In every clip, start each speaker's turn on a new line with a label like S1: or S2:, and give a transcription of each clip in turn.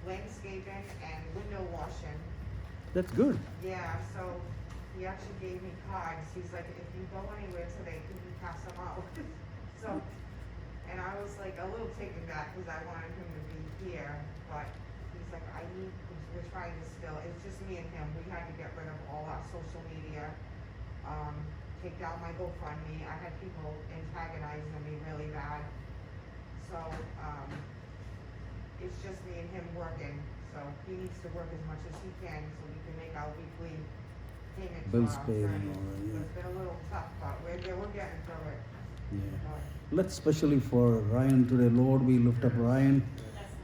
S1: landscaping and window washing.
S2: That's good.
S1: Yeah, so he actually gave me cards. He's like, if you go anywhere today, can you pass them out? So, and I was like a little taken back because I wanted him to be here, but he's like, we're trying to still, it's just me and him. We had to get rid of all our social media, take down my GoFundMe. I had people antagonizing me really bad. So, it's just me and him working. So he needs to work as much as he can so we can make our weekly payments.
S2: Bills
S1: for our
S2: paid and
S1: attorney.
S2: all that, yeah.
S1: It's been a little tough, but we're getting through it.
S2: Yeah.
S1: But
S2: Let's especially for Ryan today, Lord, we lift up Ryan.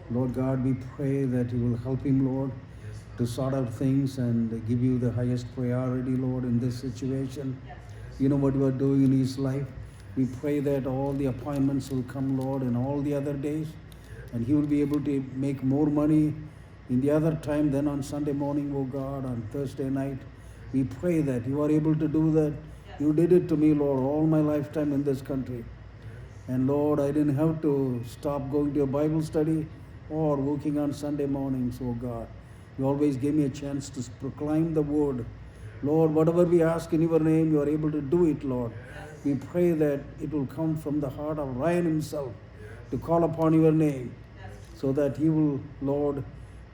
S2: Lord God, we pray that you will help him, Lord, to sort out things and give you the highest priority, Lord, in this situation. You know what you are doing in his life. We pray that all the appointments will come, Lord, in all the other days, and he will be able to make more money in the other time than on Sunday morning, oh God, on Thursday night. We pray that you are able to do that. You did it to me, Lord, all my lifetime in this country. And Lord, I didn't have to stop going to a Bible study or working on Sunday mornings, oh God. You always gave me a chance to proclaim the word. Lord, whatever we ask in your name, you are able to do it, Lord. We pray that it will come from the heart of Ryan himself to call upon your name so that he will, Lord,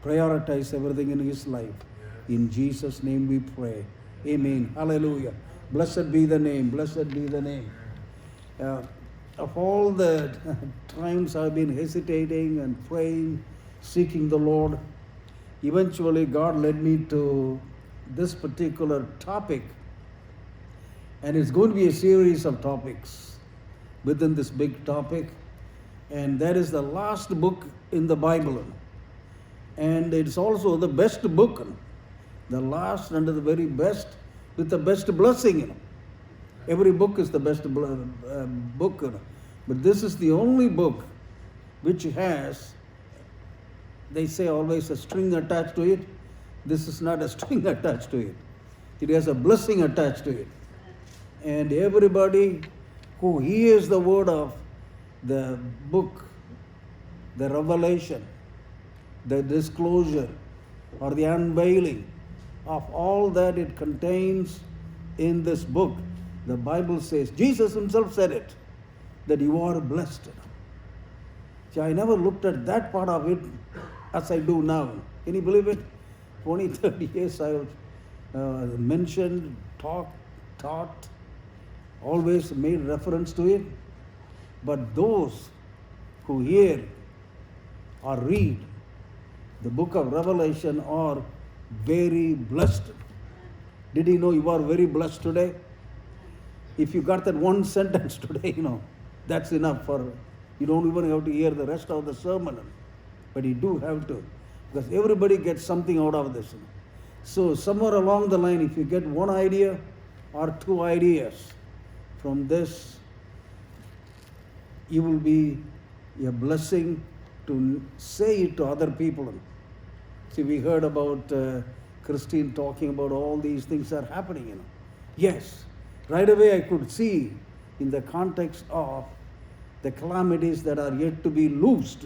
S2: prioritize everything in his life. In Jesus' name we pray. Amen. Hallelujah. Blessed be the name. Blessed be the name. Of all the times I've been hesitating and praying, seeking the Lord, eventually God led me to this particular topic. And it's going to be a series of topics within this big topic. And that is the last book in the Bible. And it's also the best book. The last and the very best with the best blessing. Every book is the best book. But this is the only book which has, they say always, a string attached to it. This is not a string attached to it. It has a blessing attached to it. And everybody who hears the word of the book, the revelation, the disclosure, or the unveiling of all that it contains in this book, the Bible says, Jesus himself said it, that you are blessed. See, I never looked at that part of it as I do now. Can you believe it? 20, 30 years I have mentioned, talked, taught, always made reference to it. But those who hear or read the book of Revelation are very blessed. Did you know you are very blessed today? If you got that one sentence today, that's enough for, you don't even have to hear the rest of the sermon. But you do have to, because everybody gets something out of this. So somewhere along the line, if you get one idea or two ideas from this, you will be a blessing to say it to other people. See, we heard about Christine talking about all these things are happening. Yes, right away I could see in the context of the calamities that are yet to be loosed.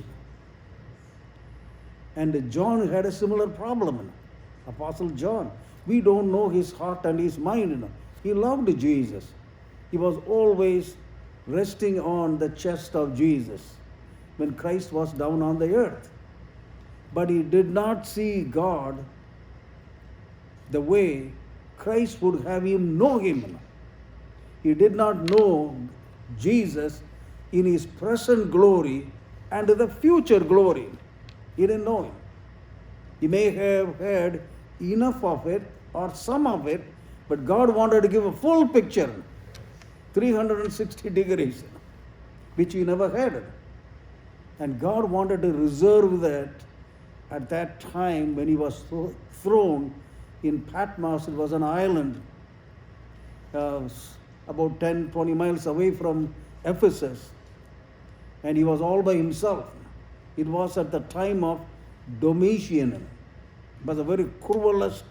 S2: And John had a similar problem. Apostle John, we don't know his heart and his mind. He loved Jesus. He was always resting on the chest of Jesus when Christ was down on the earth. But he did not see God the way Christ would have him know him. He did not know Jesus in his present glory and the future glory. He didn't know him. He may have had enough of it or some of it, but God wanted to give a full picture, 360 degrees, which he never had. And God wanted to reserve that at that time when he was thrown in Patmos. It was an island about 10, 20 miles away from Ephesus. And he was all by himself. It was at the time of Domitian. He was a very cruelest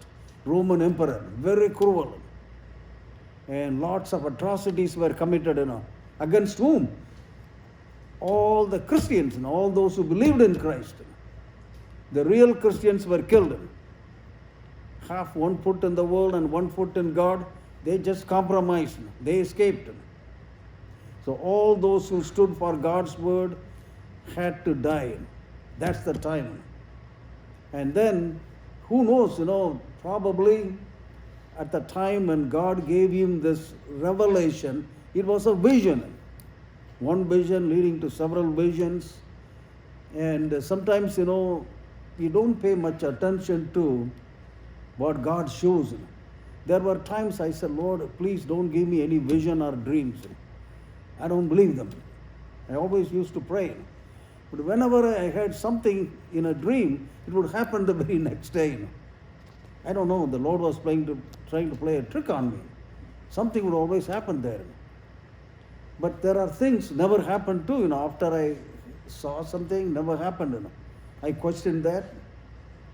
S2: Roman emperor, very cruel. And lots of atrocities were committed, against whom? All the Christians, all those who believed in Christ. The real Christians were killed. Half one foot in the world and one foot in God. They just compromised. They escaped. So all those who stood for God's word had to die. That's the time. And then, who knows, probably at the time when God gave him this revelation, it was a vision. One vision leading to several visions. And sometimes, you don't pay much attention to what God shows. There were times I said, Lord, please don't give me any vision or dreams. I don't believe them. I always used to pray. But whenever I had something in a dream, it would happen the very next day. I don't know, the Lord was trying to play a trick on me. Something would always happen there. But there are things never happened too, after I saw something, never happened. I questioned that.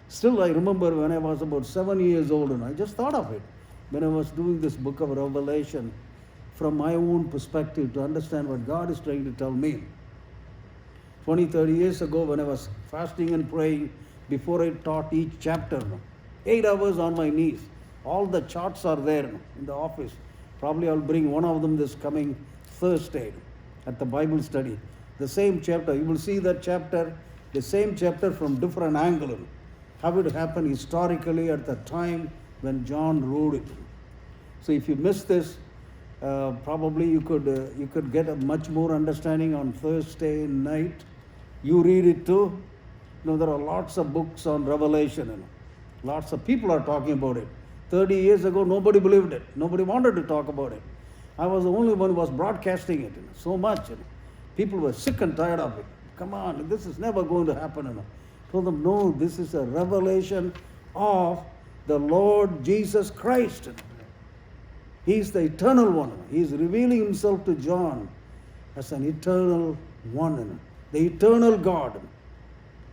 S2: Still, I remember when I was about 7 years old, and I just thought of it when I was doing this book of Revelation from my own perspective to understand what God is trying to tell me. 20, 30 years ago, when I was fasting and praying, before I taught each chapter, 8 hours on my knees. All the charts are there in the office. Probably I'll bring one of them this coming Thursday at the Bible study. The same chapter, you will see that chapter, the same chapter from different angle. How it happened historically at the time when John wrote it. So if you miss this, probably you could get a much more understanding on Thursday night. You read it too. There are lots of books on Revelation. Lots of people are talking about it. 30 years ago, nobody believed it. Nobody wanted to talk about it. I was the only one who was broadcasting it so much. People were sick and tired of it. Come on, this is never going to happen. I told them, no, this is a revelation of the Lord Jesus Christ. He's the eternal one. He's revealing himself to John as an eternal one. The eternal God.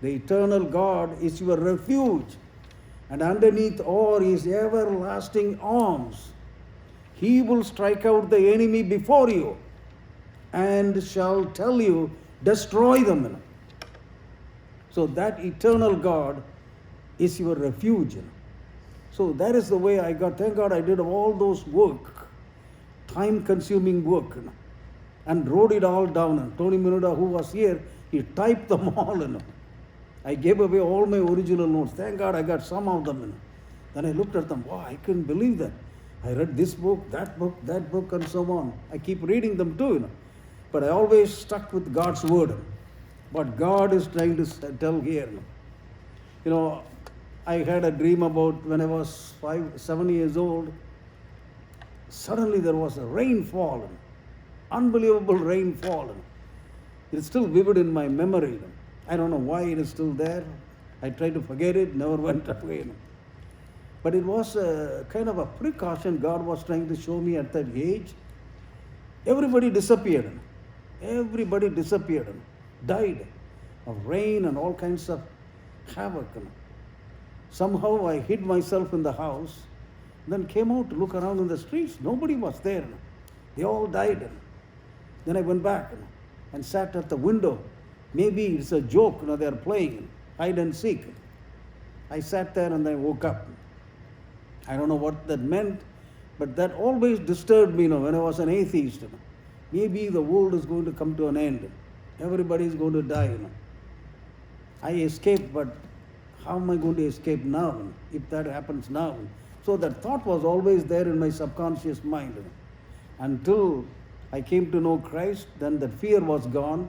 S2: The eternal God is your refuge. And underneath all his everlasting arms, he will strike out the enemy before you and shall tell you, destroy them. So that eternal God is your refuge. So that is the way I got. Thank God I did all those work, time-consuming work, and wrote it all down. And Tony Minuda, who was here, he typed them all. I gave away all my original notes. Thank God I got some of them. Then I looked at them. Wow, I couldn't believe that. I read this book, that book, and so on. I keep reading them too. But I always stuck with God's word. What God is trying to tell here. I had a dream about when I was 7 years old. Suddenly there was a rainfall. Unbelievable rainfall. It's still vivid in my memory. I don't know why it is still there. I tried to forget it, never went away. But it was a kind of a precaution God was trying to show me at that age. Everybody disappeared. Everybody disappeared. Died of rain and all kinds of havoc. Somehow I hid myself in the house, then came out to look around in the streets. Nobody was there. They all died. Then I went back and sat at the window. Maybe it's a joke, they're playing hide and seek. I sat there and I woke up. I don't know what that meant, but that always disturbed me, when I was an atheist. Maybe the world is going to come to an end. Everybody is going to die. I escaped, but how am I going to escape now, if that happens now? So that thought was always there in my subconscious mind. Until I came to know Christ, then that fear was gone.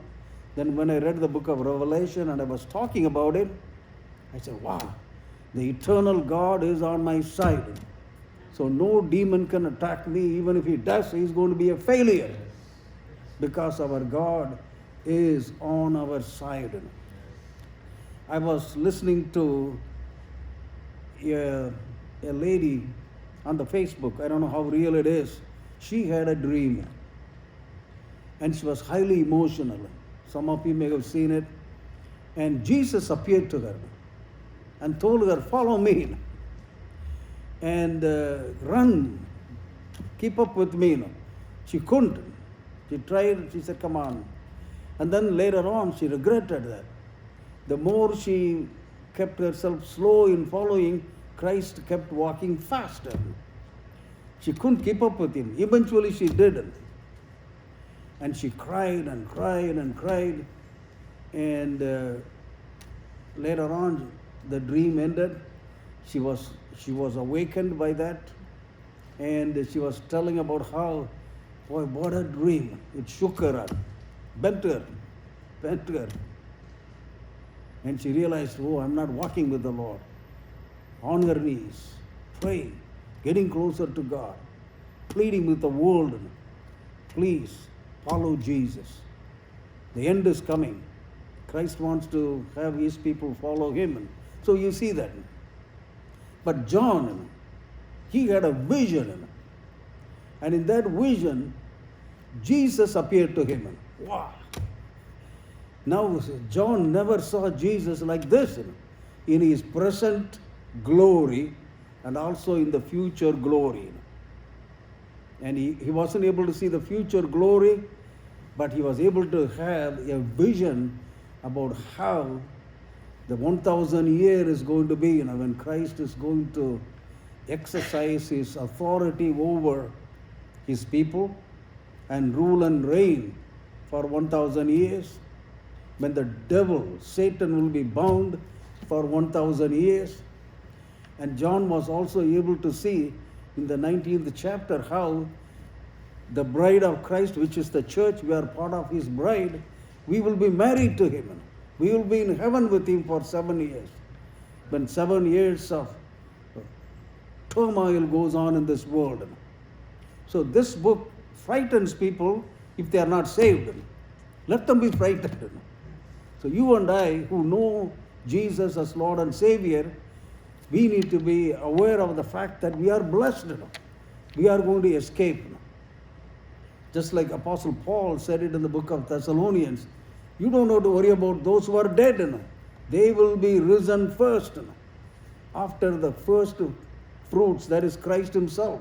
S2: Then when I read the book of Revelation and I was talking about it, I said, wow, the eternal God is on my side. So no demon can attack me. Even if he does, he's going to be a failure. Because our God is on our side. I was listening to a lady on the Facebook. I don't know how real it is. She had a dream. And she was highly emotional. Some of you may have seen it. And Jesus appeared to her and told her, follow me. And run. Keep up with me. She couldn't. She tried. She said, come on. And then later on, she regretted that. The more she kept herself slow in following, Christ kept walking faster. She couldn't keep up with him. Eventually she did. And she cried and cried and cried. And later on, the dream ended. She was awakened by that. And she was telling about how, boy, what a dream. It shook her up, bent her. And she realized, oh, I'm not walking with the Lord. On her knees, praying, getting closer to God, pleading with the world, please follow Jesus. The end is coming. Christ wants to have his people follow him. So you see that. But John, he had a vision. And in that vision, Jesus appeared to him. Wow. Now, John never saw Jesus like this, in his present glory and also in the future glory. And he wasn't able to see the future glory, but he was able to have a vision about how the 1,000 year is going to be, when Christ is going to exercise his authority over his people and rule and reign for 1,000 years. When the devil, Satan, will be bound for 1,000 years. And John was also able to see in the 19th chapter how the bride of Christ, which is the church, we are part of his bride, we will be married to him. We will be in heaven with him for 7 years. When 7 years of turmoil goes on in this world. So this book frightens people if they are not saved. Let them be frightened. So you and I, who know Jesus as Lord and Savior, we need to be aware of the fact that we are blessed. We are going to escape. Just like Apostle Paul said it in the book of Thessalonians, you don't have to worry about those who are dead. They will be risen first. After the first fruits, that is Christ himself,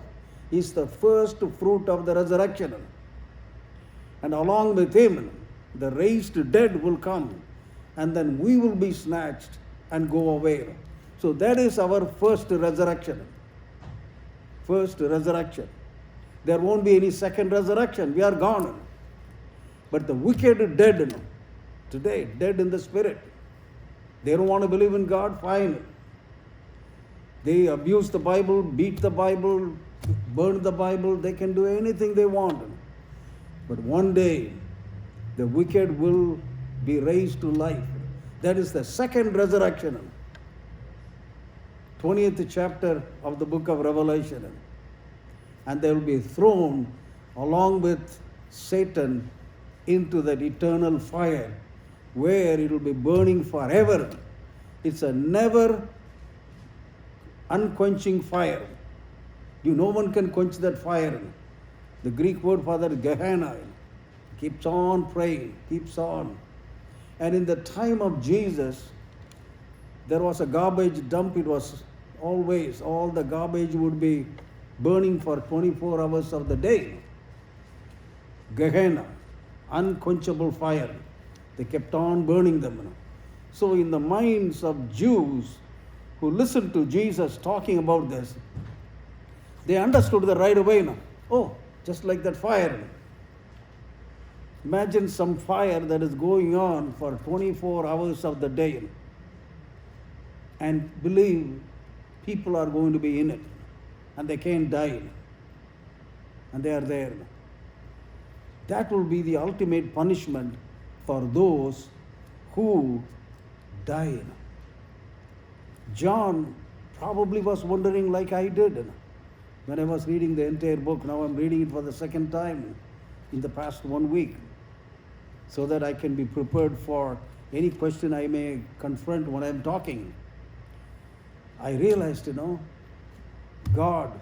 S2: is the first fruit of the resurrection. And along with him, the raised dead will come, and then we will be snatched and go away. So that is our first resurrection. First resurrection. There won't be any second resurrection. We are gone. But the wicked dead today, dead in the spirit. They don't want to believe in God, fine. They abuse the Bible, beat the Bible, burn the Bible. They can do anything they want. But one day, the wicked will be raised to life. That is the second resurrection. 20th chapter of the book of Revelation. And they will be thrown along with Satan into that eternal fire where it will be burning forever. It's a never unquenching fire. No one can quench that fire. The Greek word for that is Gehenna. Keeps on praying, keeps on. And in the time of Jesus, there was a garbage dump. It was always, all the garbage would be burning for 24 hours of the day. Gehenna, unquenchable fire. They kept on burning them. So in the minds of Jews who listened to Jesus talking about this, they understood that right away. Oh, just like that fire. Imagine some fire that is going on for 24 hours of the day, and believe people are going to be in it and they can't die, and they are there. That will be the ultimate punishment for those who die. John probably was wondering like I did when I was reading the entire book. Now I'm reading it for the second time in the past 1 week, so that I can be prepared for any question I may confront when I'm talking. I realized, God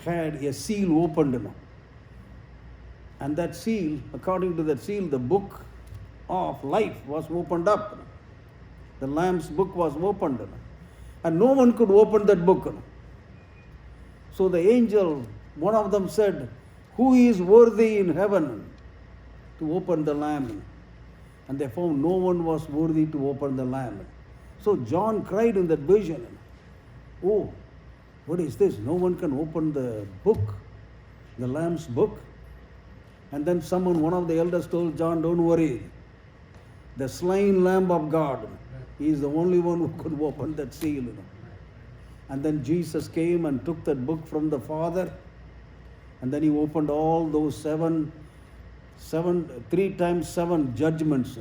S2: had a seal opened. And that seal, according to that seal, the book of life was opened up. The Lamb's book was opened. And no one could open that book. So the angel, one of them said, who is worthy in heaven to open the Lamb? And they found no one was worthy to open the Lamb. So John cried in that vision. Oh, what is this? No one can open the book, the Lamb's book. And then one of the elders told John, don't worry. The slain Lamb of God, he is the only one who could open that seal. And then Jesus came and took that book from the Father. And then he opened all those 3 times 7 judgments.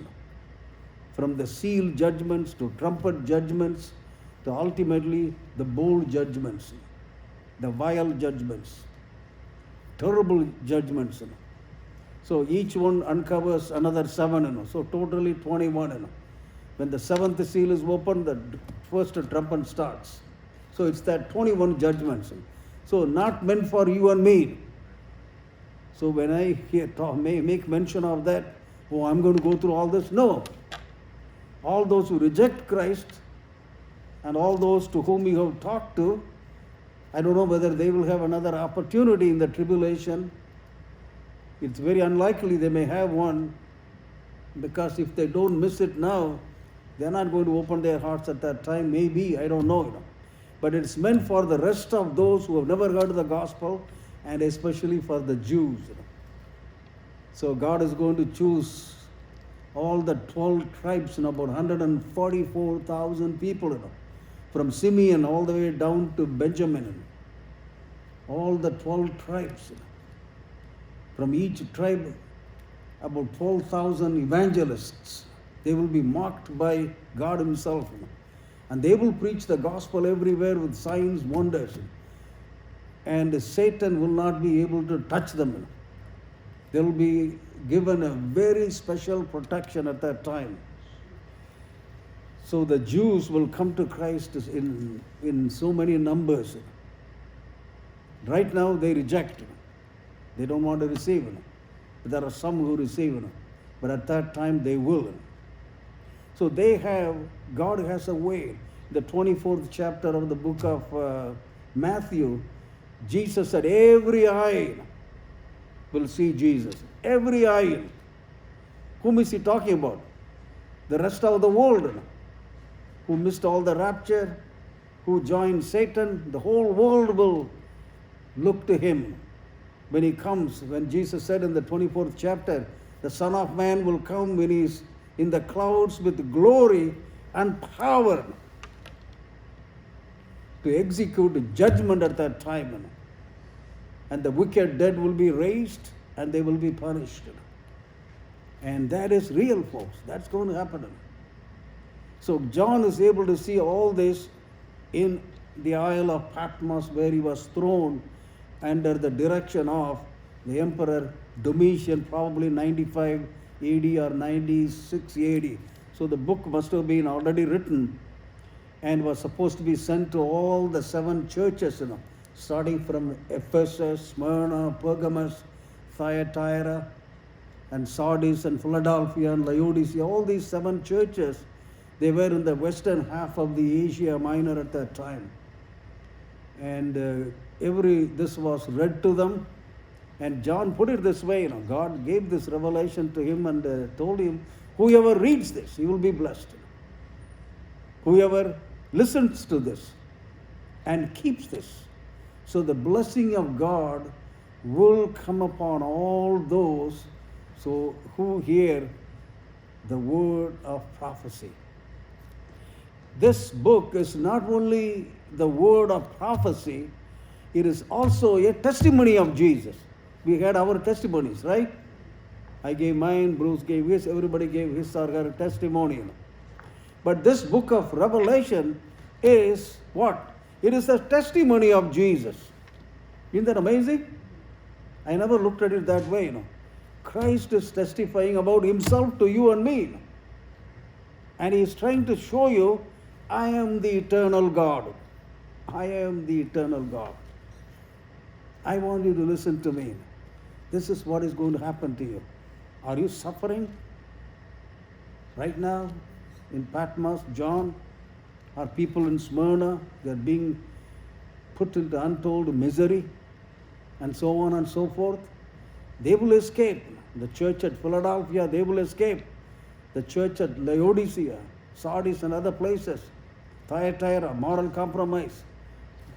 S2: From the seal judgments to trumpet judgments to ultimately the bowl judgments, the vile judgments, terrible judgments. So each one uncovers another 7. So totally 21. When the 7th seal is opened, the first trumpet starts. So it's that 21 judgments. So not meant for you and me. So when I make mention of that, oh, I'm going to go through all this. No. All those who reject Christ and all those to whom you have talked to, I don't know whether they will have another opportunity in the tribulation. It's very unlikely they may have one, because if they don't miss it now, they're not going to open their hearts at that time. Maybe, I don't know. But it's meant for the rest of those who have never heard the gospel, and especially for the Jews. So God is going to choose all the 12 tribes, about 144,000 people, from Simeon all the way down to Benjamin. All the 12 tribes. From each tribe, about 12,000 evangelists. They will be marked by God Himself. And they will preach the gospel everywhere with signs, wonders. And Satan will not be able to touch them. They will be given a very special protection at that time. So the Jews will come to Christ in so many numbers. Right now they reject. They don't want to receive. But there are some who receive. But at that time they will. So God has a way. The 24th chapter of the book of Matthew, Jesus said, every eye will see Jesus. Every eye. Whom is He talking about? The rest of the world, who missed all the rapture, who joined Satan. The whole world will look to Him when He comes. When Jesus said in the 24th chapter, the Son of Man will come when He is in the clouds with glory and power to execute judgment at that time. And the wicked dead will be raised and they will be punished. And that is real, folks. That's going to happen. So John is able to see all this in the Isle of Patmos, where he was thrown under the direction of the Emperor Domitian, probably 95 AD or 96 AD. So the book must have been already written and was supposed to be sent to all the 7 churches, starting from Ephesus, Smyrna, Pergamos, Thyatira, and Sardis, and Philadelphia, and Laodicea. All these 7 churches, they were in the western half of the Asia Minor at that time. And this was read to them. And John put it this way, God gave this revelation to him and told him, whoever reads this, he will be blessed. Whoever listens to this and keeps this. So the blessing of God will come upon all those who hear the word of prophecy. This book is not only the word of prophecy, it is also a testimony of Jesus. We had our testimonies, right? I gave mine, Bruce gave his, everybody gave his or her testimony. But this book of Revelation is what? It is a testimony of Jesus. Isn't that amazing? I never looked at it that way. Christ is testifying about Himself to you and me. And He is trying to show you, I am the eternal God. I am the eternal God. I want you to listen to me. This is what is going to happen to you. Are you suffering right now in Patmos? John, are people in Smyrna, they're being put into untold misery, and so on and so forth. They will escape. The church at Philadelphia, they will escape. The church at Laodicea, Sardis, and other places, Thyatira, moral compromise.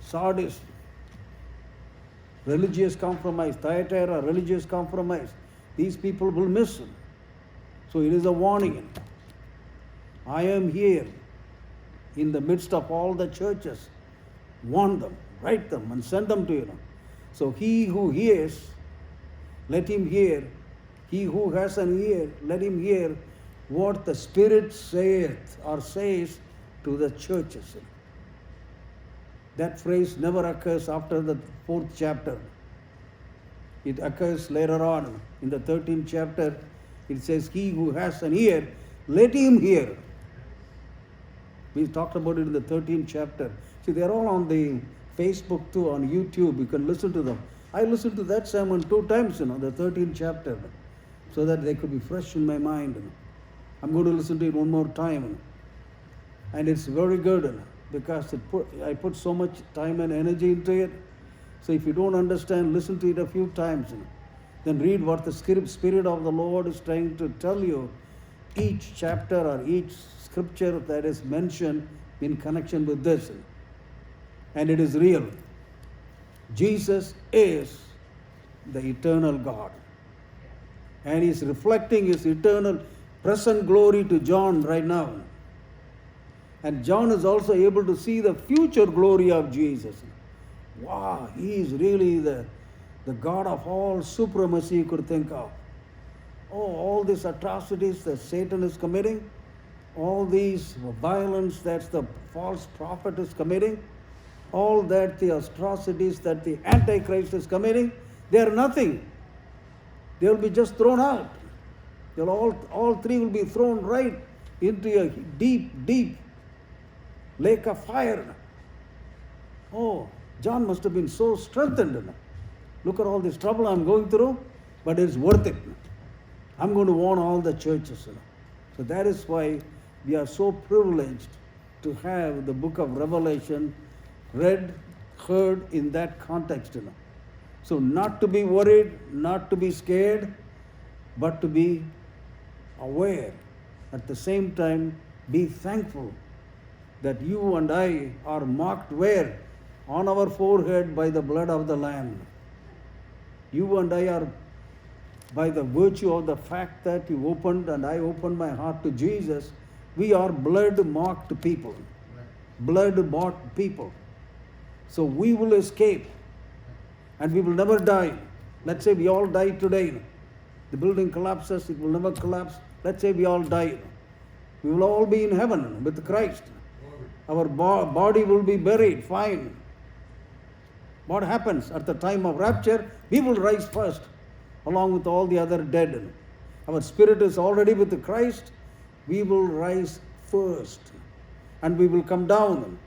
S2: Sardis, religious compromise. Thyatira, religious compromise. These people will miss. So it is a warning. I am here in the midst of all the churches. Warn them, write them, and send them to you. So he who hears, let him hear. He who has an ear, let him hear what the Spirit saith or says to the churches. That phrase never occurs after the 4th chapter. It occurs later on. In the 13th chapter, it says, he who has an ear, let him hear. We talked about it in the 13th chapter. See, they're all on the Facebook too, on YouTube. You can listen to them. I listened to that sermon 2 times, the 13th chapter, so that they could be fresh in my mind. I'm going to listen to it one more time. And it's very good because I put so much time and energy into it. So if you don't understand, listen to it a few times. Then read what the Spirit of the Lord is trying to tell you. Each chapter or each scripture that is mentioned in connection with this. And it is real. Jesus is the eternal God. And He's reflecting His eternal present glory to John right now. And John is also able to see the future glory of Jesus. Wow, He is really the God of all supremacy you could think of. Oh, all these atrocities that Satan is committing, all these violence that the false prophet is committing, all that the atrocities that the Antichrist is committing, they are nothing. They will be just thrown out. All three will be thrown right into a deep, deep lake of fire. Oh, John must have been so strengthened. Look at all this trouble I'm going through, but it's worth it. I'm going to warn all the churches. So that is why we are so privileged to have the book of Revelation read, heard in that context. So not to be worried, not to be scared, but to be aware. At the same time, be thankful that you and I are marked where? On our forehead by the blood of the Lamb. You and I are, by the virtue of the fact that you opened and I opened my heart to Jesus, we are blood-marked people. Blood-bought people. So we will escape and we will never die. Let's say we all die today. The building collapses, it will never collapse. Let's say we all die. We will all be in heaven with Christ. Our body will be buried, fine. What happens at the time of rapture? We will rise first, along with all the other dead. Our spirit is already with Christ. We will rise first. And we will come down.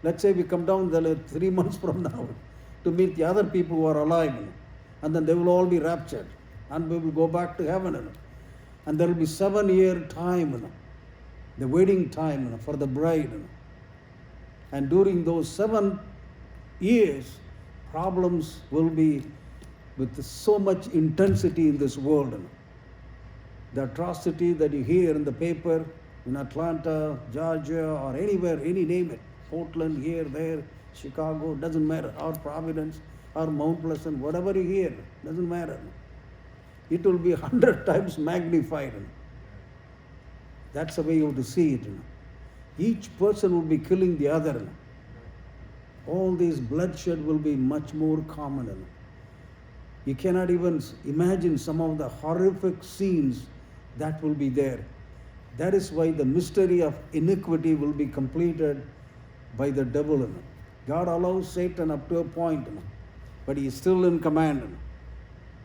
S2: Let's say we come down 3 months from now to meet the other people who are alive. And then they will all be raptured. And we will go back to heaven. And there will be 7-year time, the waiting time for the bride. And during those 7 years, problems will be with so much intensity in this world. The atrocity that you hear in the paper in Atlanta, Georgia, or anywhere, any name it, Portland, here, there, Chicago, doesn't matter, or Providence, or Mount Pleasant, whatever you hear, doesn't matter. It will be 100 times magnified. That's the way you have to see it. Each person will be killing the other. All this bloodshed will be much more common. You cannot even imagine some of the horrific scenes that will be there. That is why the mystery of iniquity will be completed by the devil. God allows Satan up to a point, but he is still in command.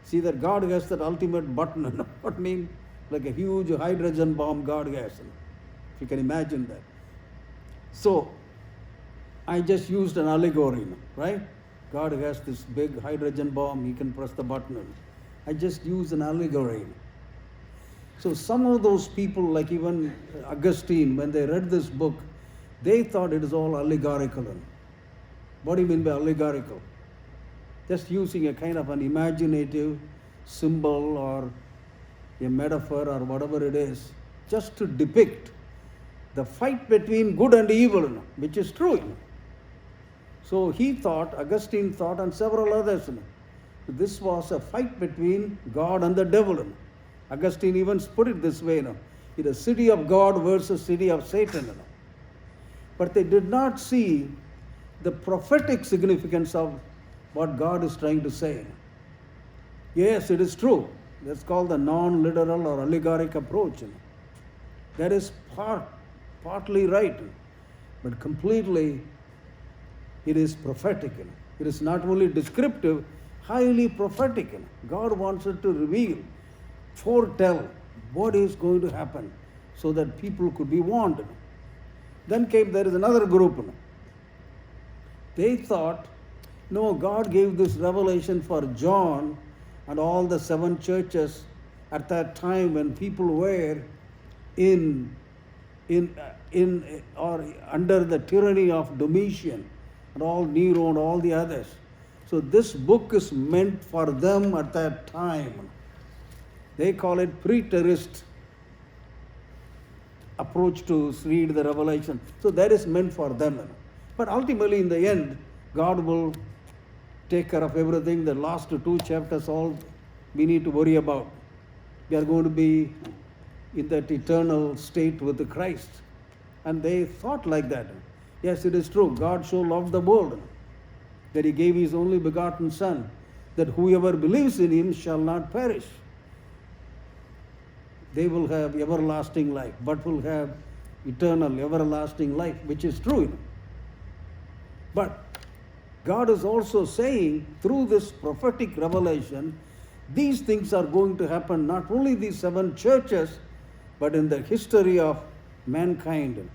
S2: See that God has that ultimate button. What I mean? Like a huge hydrogen bomb God has. If you can imagine that. So, I just used an allegory, right? God has this big hydrogen bomb, he can press the button. I just used an allegory. So some of those people, like even Augustine, when they read this book, they thought it is all allegorical. What do you mean by allegorical? Just using a kind of an imaginative symbol or a metaphor or whatever it is, just to depict the fight between good and evil, which is true. So he thought, Augustine thought, and several others, this was a fight between God and the devil. Augustine even put it this way, it is city of God versus city of Satan. But they did not see the prophetic significance of what God is trying to say. Yes, it is true. That's called the non-literal or allegoric approach. That is partly right, but completely it is prophetic. It is not only descriptive, highly prophetic. God wants it to reveal, foretell what is going to happen so that people could be warned. Then there is another group. They thought, no, God gave this revelation for John and all the 7 churches at that time when people were in or under the tyranny of Domitian and all Nero and all the others. So this book is meant for them at that time. They call it preterist approach to read the Revelation. So that is meant for them. But ultimately in the end, God will take care of everything. The last 2 chapters, all we need to worry about. We are going to be in that eternal state with Christ. And they thought like that. Yes, it is true. God so loved the world that he gave his only begotten Son, that whoever believes in him shall not perish. They will have everlasting life, but will have eternal, everlasting life, which is true. But God is also saying through this prophetic revelation, these things are going to happen not only these 7 churches, but in the history of mankind.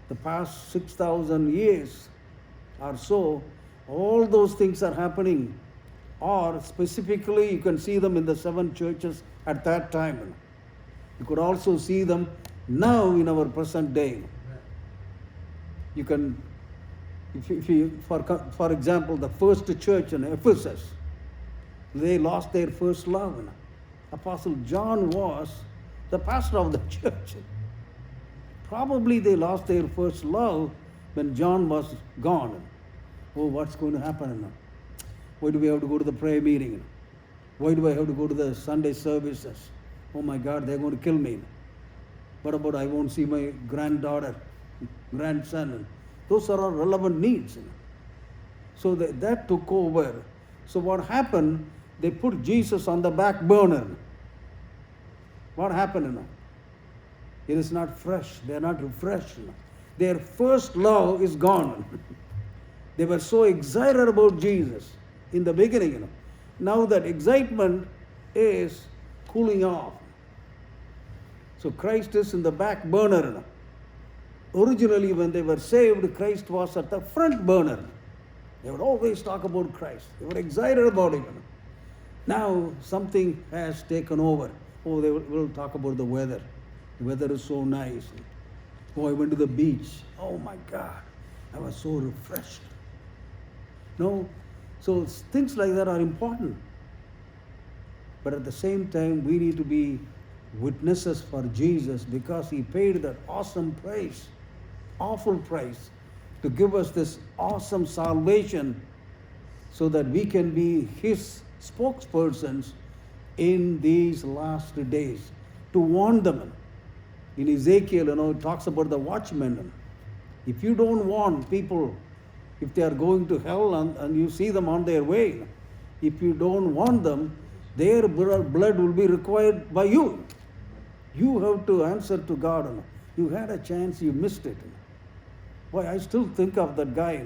S2: The past 6,000 years or so, all those things are happening. Or specifically, you can see them in the 7 churches at that time. You could also see them now in our present day. You can, if you for example, the first church in Ephesus, they lost their first love. Apostle John was the pastor of the church. Probably they lost their first love when John was gone. Oh, what's going to happen now? Why do we have to go to the prayer meeting? Why do I have to go to the Sunday services? Oh my God, they're going to kill me. What about I won't see my granddaughter, grandson? Those are all relevant needs. So that took over. So what happened, they put Jesus on the back burner. What happened? It is not fresh. They are not refreshed. Their first love is gone. They were so excited about Jesus in the beginning. Now that excitement is cooling off. So Christ is in the back burner. Originally, when they were saved, Christ was at the front burner. They would always talk about Christ. They were excited about him. Now something has taken over. Oh, they will talk about the weather. The weather is so nice. Oh, I went to the beach. Oh my God, I was so refreshed. No, so things like that are important. But at the same time, we need to be witnesses for Jesus because he paid that awesome price, awful price, to give us this awesome salvation so that we can be his spokespersons in these last days, to warn them. In Ezekiel, it talks about the watchmen. If you don't warn people, if they are going to hell and you see them on their way, if you don't warn them, their blood will be required by you. You have to answer to God. You had a chance, you missed it. Boy, I still think of that guy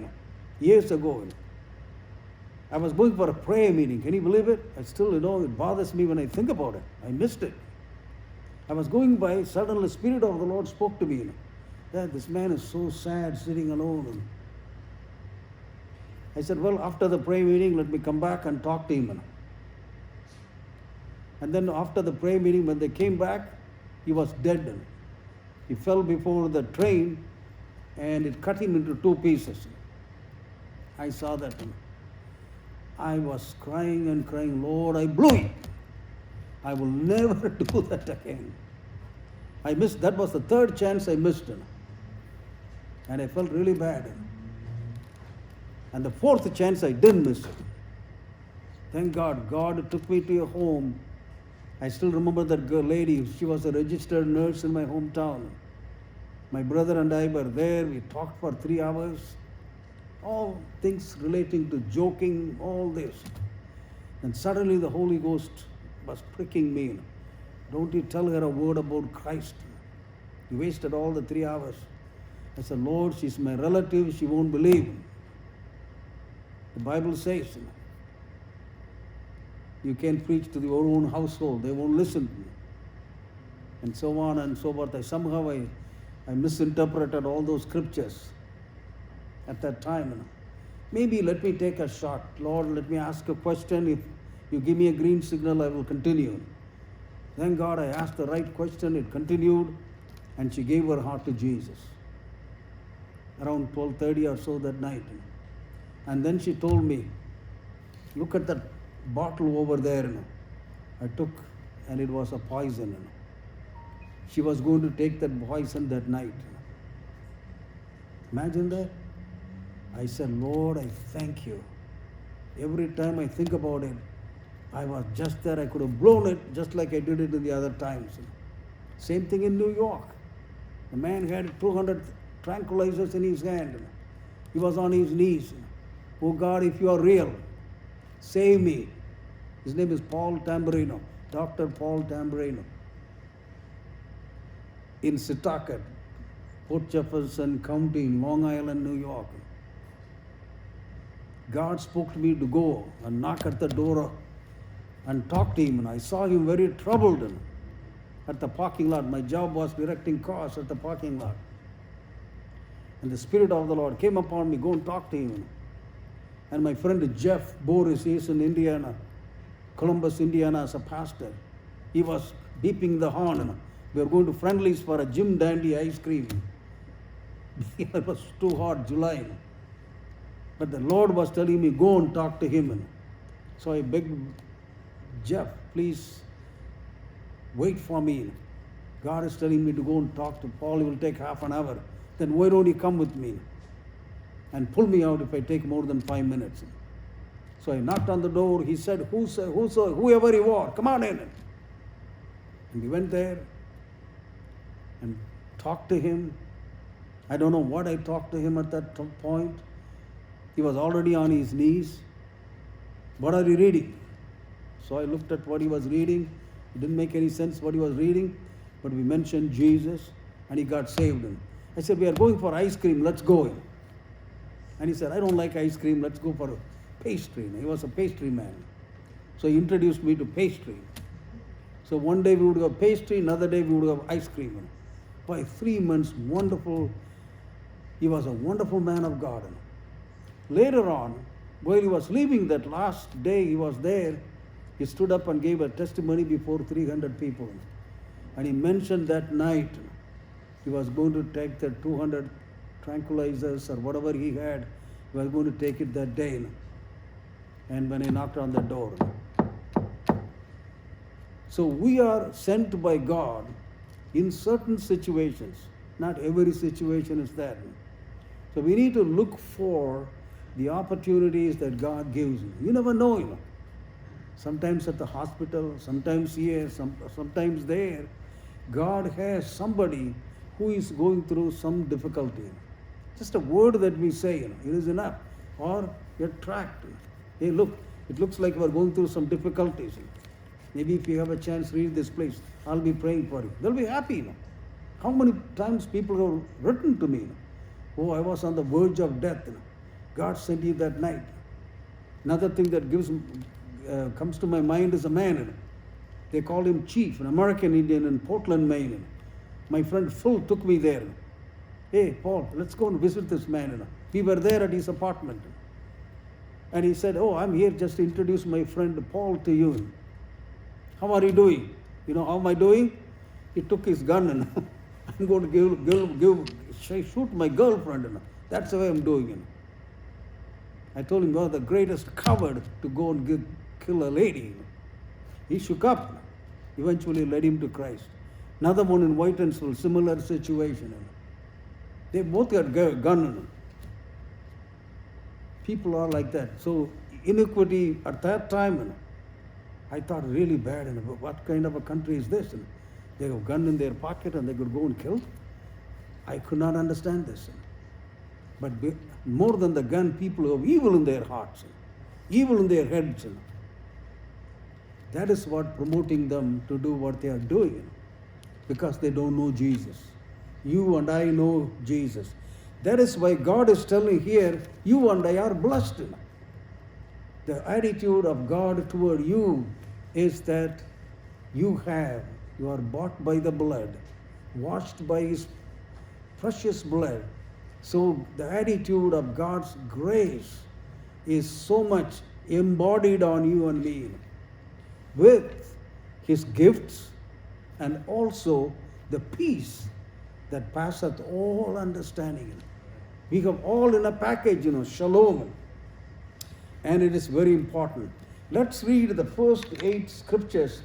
S2: years ago. I was going for a prayer meeting. Can you believe it? I still, it bothers me when I think about it. I missed it. I was going by, suddenly the Spirit of the Lord spoke to me. That this man is so sad sitting alone. I said, well, after the prayer meeting, let me come back and talk to him. And then after the prayer meeting, when they came back, he was dead. He fell before the train and it cut him into 2 pieces. I saw that. I was crying and crying, Lord, I blew it. I will never do that again. I missed, that was the 3rd chance I missed. And I felt really bad. And the fourth chance, I didn't miss it. Thank God, God took me to a home. I still remember that girl lady. She was a registered nurse in my hometown. My brother and I were there. We talked for 3 hours. All things relating to joking, all this. And suddenly the Holy Ghost was pricking me. Don't you tell her a word about Christ. You wasted all the 3 hours. I said, Lord, she's my relative. She won't believe. The Bible says, you can't preach to your own household. They won't listen to you. And so on and so forth. I misinterpreted all those scriptures at that time. Maybe let me take a shot. Lord, let me ask a question. If you give me a green signal, I will continue. Thank God I asked the right question. It continued. And she gave her heart to Jesus. Around 12:30 or so that night. And then she told me, look at that bottle over there. I took, and it was a poison. She was going to take that poison that night. Imagine that. I said, Lord, I thank you. Every time I think about it, I was just there. I could have blown it just like I did it in the other times. Same thing in New York. The man had 200 tranquilizers in his hand. He was on his knees. Oh God, if you are real, save me. His name is Paul Tamburino, Dr. Paul Tamburino. In Setauket, Port Jefferson County, in Long Island, New York. God spoke to me to go and knock at the door and talk to him. And I saw him very troubled at the parking lot. My job was directing cars at the parking lot. And the Spirit of the Lord came upon me, go and talk to him. And my friend Jeff Boris, he is in Indiana, Columbus, Indiana, as a pastor. He was beeping the horn. We were going to Friendly's for a Jim Dandy ice cream. It was too hot, July. But the Lord was telling me, go and talk to him. So I begged Jeff, please wait for me. God is telling me to go and talk to Paul. It will take half an hour. Then why don't you come with me and pull me out if I take more than 5 minutes? So I knocked on the door. He said, whoever you are, come on in. And we went there and talked to him. I don't know what I talked to him at that point. He was already on his knees. What are you reading? So I looked at what he was reading. It didn't make any sense what he was reading, but we mentioned Jesus and he got saved. I said, we are going for ice cream, let's go. And he said, I don't like ice cream, let's go for a pastry. He was a pastry man. So he introduced me to pastry. So one day we would have pastry, another day we would have ice cream. By 3 months, wonderful, he was a wonderful man of God. Later on, while he was leaving that last day he was there, he stood up and gave a testimony before 300 people. And he mentioned that night he was going to take the 200 tranquilizers or whatever he had, he was going to take it that day. And when I knocked on the door. So we are sent by God in certain situations. Not every situation is that. So we need to look for the opportunities that God gives you. You never know. Sometimes at the hospital, sometimes here, sometimes there. God has somebody who is going through some difficulty. Just a word that we say, it is enough. Or you're tracked. Hey, look, it looks like we're going through some difficulties. Maybe if you have a chance, read this place. I'll be praying for you. They'll be happy. How many times people have written to me? Oh, I was on the verge of death. God sent you that night. Another thing that comes to my mind is a man. They called him Chief, an American Indian in Portland, Maine. My friend Phil took me there. Hey, Paul, let's go and visit this man. We were there at his apartment. And he said, oh, I'm here just to introduce my friend Paul to you. How are you doing? You know how am I doing? He took his gun and I'm going to shoot my girlfriend. That's the way I'm doing. I told him, you're the greatest coward to go and kill a lady. He shook up. Eventually led him to Christ. Another one in Whitensville, similar situation. They both got gun. People are like that. So iniquity at that time, I thought really bad. What kind of a country is this? They have a gun in their pocket and they could go and kill. I could not understand this. But more than the gun, people who have evil in their hearts, evil in their heads. That is what promoting them to do what they are doing, because they don't know Jesus. You and I know Jesus. That is why God is telling here, you and I are blessed. The attitude of God toward you is that you are bought by the blood, washed by His precious blood. So the attitude of God's grace is so much embodied on you and me, with His gifts and also the peace that passeth all understanding. We have all in a package, shalom. And it is very important. Let's read the first 8 scriptures.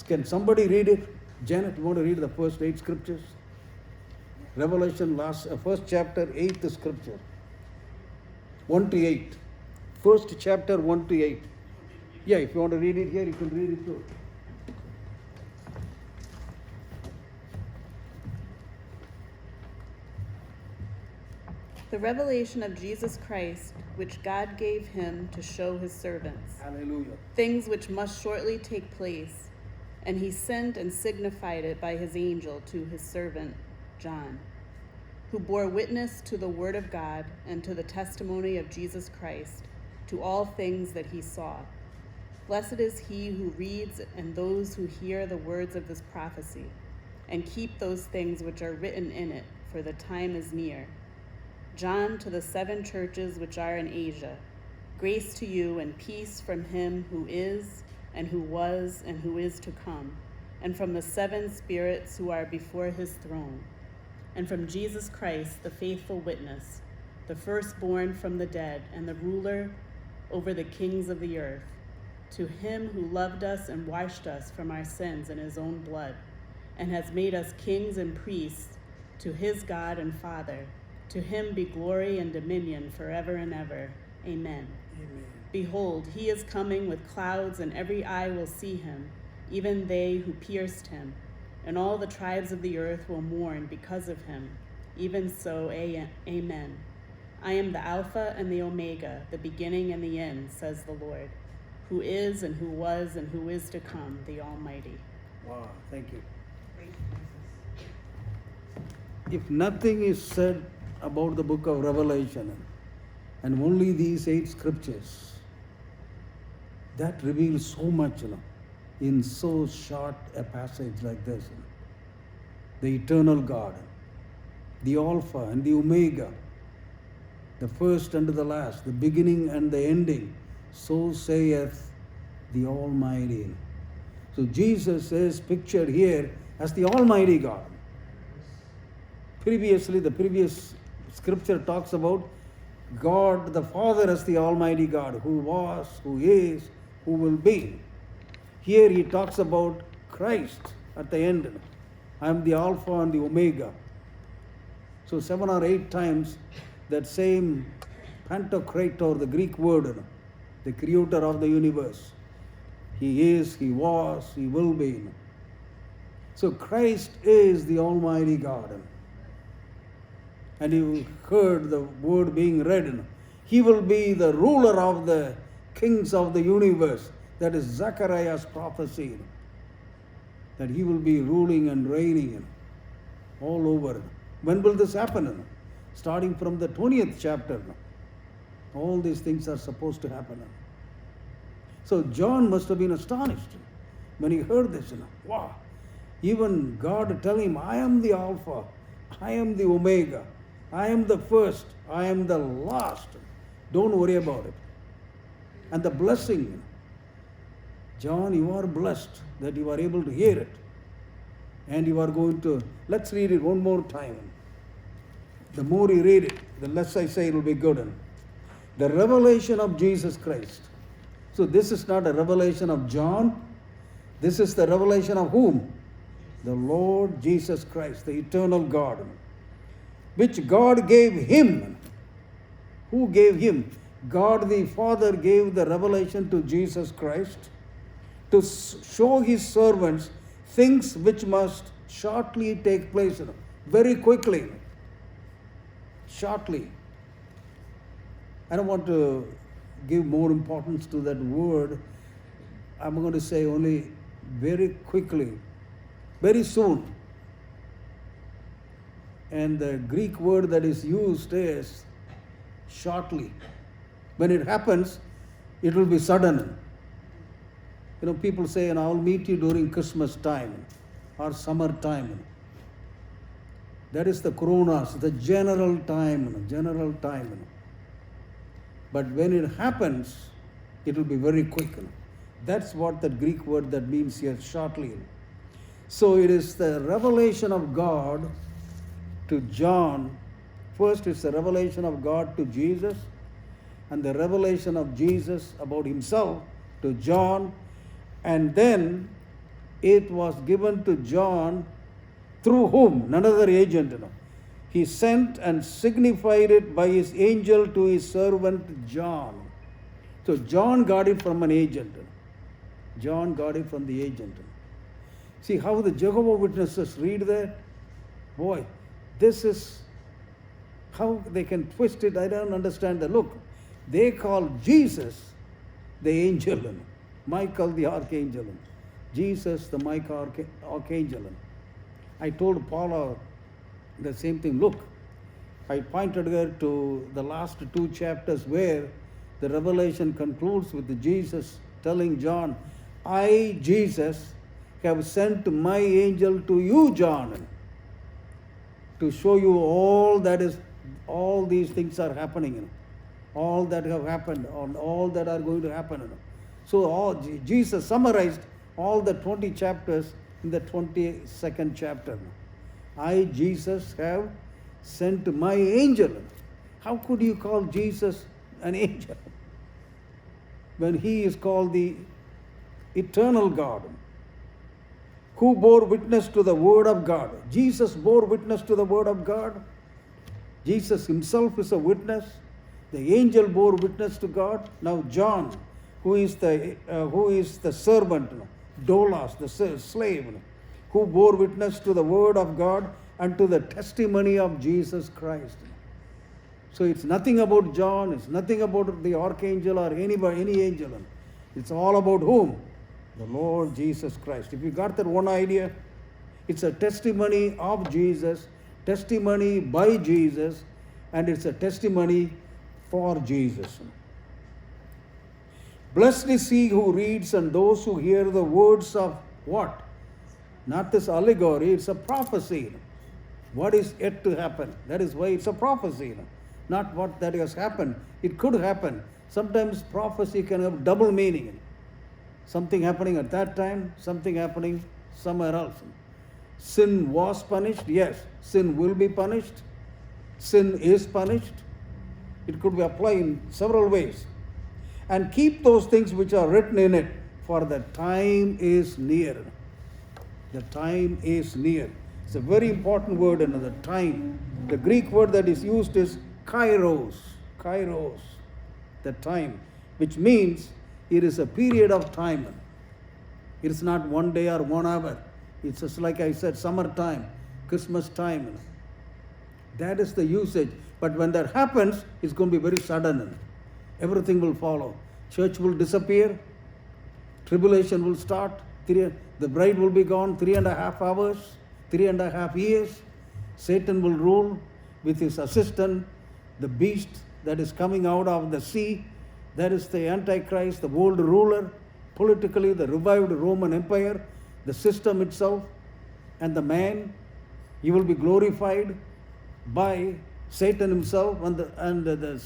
S2: Can somebody read it? Janet, you want to read the first 8 scriptures? Revelation, first chapter, 8th scripture. 1 to 8. First chapter, 1 to 8. Yeah, if you want to read it here, you can read it too.
S3: The revelation of Jesus Christ, which God gave him to show his servants.
S2: Hallelujah.
S3: Things which must shortly take place. And he sent and signified it by his angel to his servant John, who bore witness to the word of God and to the testimony of Jesus Christ, to all things that he saw. Blessed is he who reads and those who hear the words of this prophecy, and keep those things which are written in it, for the time is near. John, to the 7 churches which are in Asia, grace to you and peace from him who is, and who was, and who is to come, and from the 7 spirits who are before his throne, and from Jesus Christ, the faithful witness, the firstborn from the dead, and the ruler over the kings of the earth, to him who loved us and washed us from our sins in his own blood, and has made us kings and priests to his God and Father. To him be glory and dominion forever and ever. Amen.
S2: Amen.
S3: Behold, he is coming with clouds, and every eye will see him, even they who pierced him, and all the tribes of the earth will mourn because of him. Even so, amen. I am the Alpha and the Omega, the beginning and the end, says the Lord, who is and who was and who is to come, the Almighty.
S2: Wow, thank you.
S1: Praise Jesus.
S2: If nothing is said about the book of Revelation and only these 8 scriptures, that reveals so much, in so short a passage like this. The eternal God, the Alpha and the Omega, the first and the last, the beginning and the ending, so saith the Almighty. So Jesus is pictured here as the Almighty God. Previously, the previous scripture talks about God the Father as the Almighty God, who was, who is, who will be. Here he talks about Christ at the end. I am the Alpha and the Omega. So 7 or 8 times that same Pantocrator, the Greek word, the creator of the universe. He is, he was, he will be. So Christ is the Almighty God. And you heard the word being read. He will be the ruler of the kings of the universe. That is Zechariah's prophecy. That he will be ruling and reigning all over. When will this happen? Starting from the 20th chapter. All these things are supposed to happen. So John must have been astonished when he heard this. Wow. Even God telling him, I am the Alpha, I am the Omega, I am the first, I am the last. Don't worry about it. And the blessing, John, you are blessed that you are able to hear it. And you are going to, let's read it one more time. The more you read it, the less I say it will be good. The revelation of Jesus Christ. So this is not a revelation of John. This is the revelation of whom? The Lord Jesus Christ, the eternal God. which God gave him. Who gave him? God the Father gave the revelation to Jesus Christ to show his servants things which must shortly take place, very quickly, shortly. I don't want to give more importance to that word. I'm going to say only very quickly, very soon. And the Greek word that is used is shortly. When it happens, it will be sudden. You know, people say, and I'll meet you during Christmas time or summer time. That is the chronos, the general time, general time. But when it happens, it will be very quick. That's what the Greek word that means here, shortly. So it is the revelation of God to John. First, it's the revelation of God to Jesus, and the revelation of Jesus about himself to John, and then it was given to John through whom? None other agent. He sent and signified it by his angel to his servant John. So John got it from an agent. John got it from the agent. See how the Jehovah's Witnesses read that? Boy, this is how they can twist it. I don't understand that. Look, they call Jesus the angel, Michael the archangel, Jesus the archangel. I told Paula the same thing. Look, I pointed her to the last 2 chapters where the revelation concludes with Jesus telling John, I, Jesus, have sent my angel to you, John, to show you all these things are happening, all that have happened, all that are going to happen. So Jesus summarized all the 20 chapters in the 22nd chapter. I, Jesus, have sent my angel. How could you call Jesus an angel when he is called the eternal God, who bore witness to the word of God? Jesus bore witness to the word of God. Jesus himself is a witness. The angel bore witness to God. Now John, who is the servant, doulos, the slave, who bore witness to the word of God and to the testimony of Jesus Christ. So it's nothing about John, it's nothing about the archangel or any angel. It's all about whom? The Lord Jesus Christ. If you got that one idea, it's a testimony of Jesus, testimony by Jesus, and it's a testimony for Jesus. Blessed is he who reads and those who hear the words of what? Not this allegory, it's a prophecy. What is yet to happen? That is why it's a prophecy. Not what that has happened. It could happen. Sometimes prophecy can have double meaning. Something happening at that time, something happening somewhere else. Sin was punished, yes. Sin will be punished. Sin is punished. It could be applied in several ways. And keep those things which are written in it, for the time is near. The time is near. It's a very important word, another time. The Greek word that is used is kairos. Kairos, the time, which means it is a period of time. It is not 1 day or 1 hour. It's just like I said, summertime, Christmas time. That is the usage. But when that happens, it's going to be very sudden. Everything will follow. Church will disappear. Tribulation will start. The bride will be gone 3.5 hours, 3.5 years. Satan will rule with his assistant, the beast that is coming out of the sea. That is the Antichrist, the world ruler, politically the revived Roman Empire, the system itself, and the man. He will be glorified by Satan himself, and the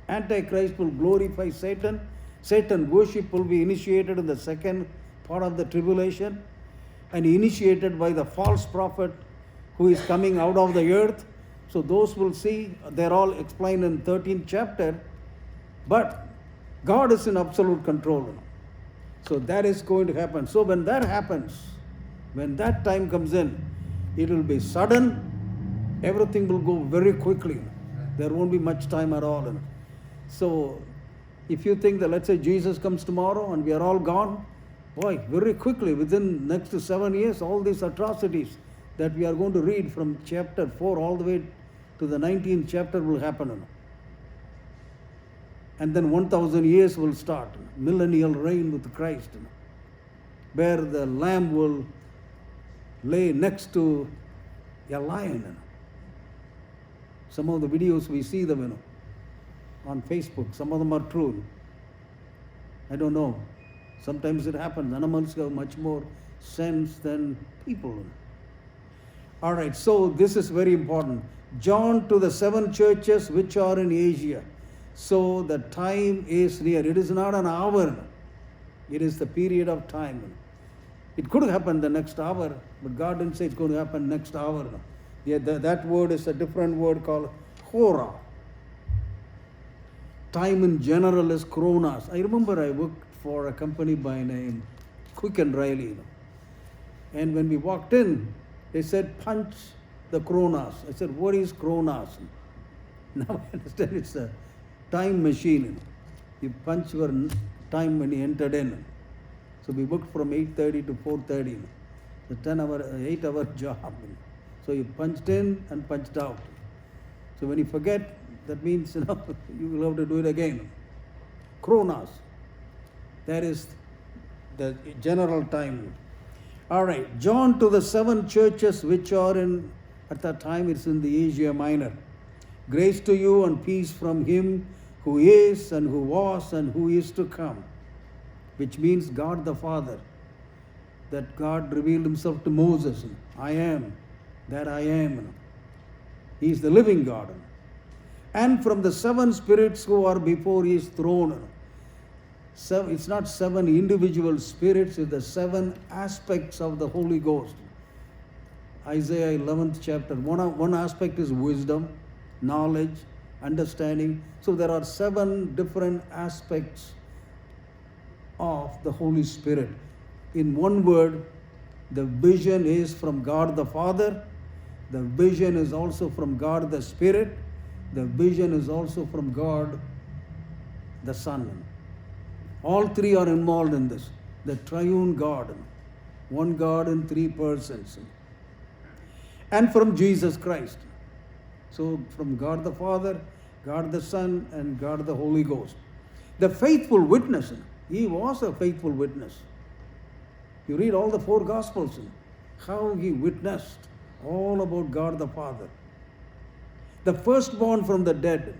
S2: Antichrist will glorify Satan. Satan worship will be initiated in the second part of the tribulation, and initiated by the false prophet who is coming out of the earth. So those will see, they're all explained in 13th chapter, but God is in absolute control. So that is going to happen. So when that happens, when that time comes in, it will be sudden, Everything will go very quickly. There won't be much time at all. So, if you think that, let's say Jesus comes tomorrow and we are all gone, boy, very quickly, within next 7 years, all these atrocities that we are going to read from chapter 4 all the way to the 19th chapter will happen. And then 1,000 years will start, millennial reign with Christ, where the lamb will lay next to a lion. Some of the videos we see them, on Facebook. Some of them are true. I don't know. Sometimes it happens. Animals have much more sense than people. All right, so this is very important. John to the 7 churches which are in Asia. So the time is near. It is not an hour. It is the period of time. It could happen the next hour, but God didn't say it's going to happen next hour. Yeah, that word is a different word called hora. Time in general is chronos. I remember I worked for a company by name Quick and Riley. And when we walked in, they said, punch the chronos. I said, what is chronos? Now I understand it's a time machine. You punch your time when you entered in. So we worked from 8:30 to 4:30. It's a 8-hour job. So you punched in and punched out. So when you forget, that means you will have to do it again. Chronos. That is the general time. All right. John to the 7 churches which are in, at that time it's in the Asia Minor. Grace to you and peace from him who is and who was and who is to come. Which means God the Father. That God revealed himself to Moses. I am that I am. He is the living God. And from the 7 spirits who are before his throne. It's not 7 individual spirits, it's the 7 aspects of the Holy Ghost. Isaiah 11th chapter. One aspect is wisdom, knowledge, understanding. So there are 7 different aspects of the Holy Spirit. In one word, the vision is from God the Father. The vision is also from God the Spirit. The vision is also from God the Son. All 3 are involved in this. The triune God. One God in 3 persons. And from Jesus Christ. So from God the Father, God the Son, and God the Holy Ghost. The faithful witness. He was a faithful witness. You read all the 4 Gospels, how he witnessed all about God the Father. The firstborn from the dead.